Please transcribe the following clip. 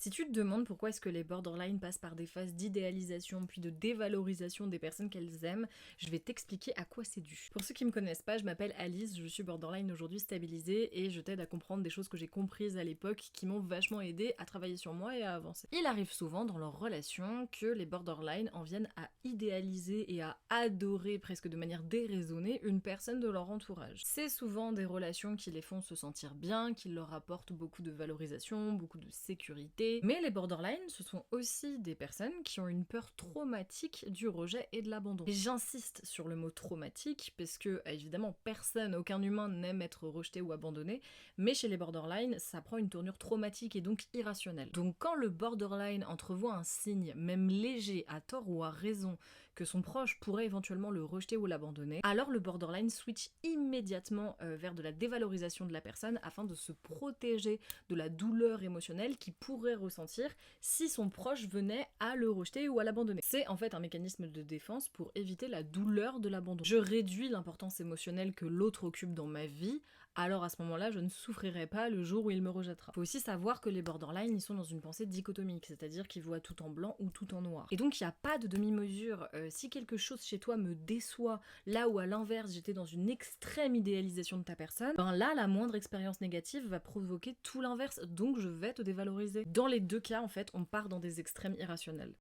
Si tu te demandes pourquoi est-ce que les borderline passent par des phases d'idéalisation puis de dévalorisation des personnes qu'elles aiment, je vais t'expliquer à quoi c'est dû. Pour ceux qui me connaissent pas, je m'appelle Alice, je suis borderline aujourd'hui stabilisée et je t'aide à comprendre des choses que j'ai comprises à l'époque qui m'ont vachement aidé à travailler sur moi et à avancer. Il arrive souvent dans leurs relations que les borderline en viennent à idéaliser et à adorer presque de manière déraisonnée une personne de leur entourage. C'est souvent des relations qui les font se sentir bien, qui leur apportent beaucoup de valorisation, beaucoup de sécurité. Mais les borderline, ce sont aussi des personnes qui ont une peur traumatique du rejet et de l'abandon. Et j'insiste sur le mot traumatique parce que, évidemment, personne, aucun humain n'aime être rejeté ou abandonné, mais chez les borderline, ça prend une tournure traumatique et donc irrationnelle. Donc quand le borderline entrevoit un signe, même léger, à tort ou à raison, que son proche pourrait éventuellement le rejeter ou l'abandonner, alors le borderline switch immédiatement vers de la dévalorisation de la personne afin de se protéger de la douleur émotionnelle qu'il pourrait ressentir si son proche venait à le rejeter ou à l'abandonner. C'est en fait un mécanisme de défense pour éviter la douleur de l'abandon. Je réduis l'importance émotionnelle que l'autre occupe dans ma vie, alors à ce moment-là, je ne souffrirai pas le jour où il me rejettera. Faut aussi savoir que les borderline, ils sont dans une pensée dichotomique, c'est-à-dire qu'ils voient tout en blanc ou tout en noir. Et donc il n'y a pas de demi-mesure. Si quelque chose chez toi me déçoit, là où à l'inverse j'étais dans une extrême idéalisation de ta personne, ben là la moindre expérience négative va provoquer tout l'inverse, donc je vais te dévaloriser. Dans les deux cas, en fait, on part dans des extrêmes irrationnels.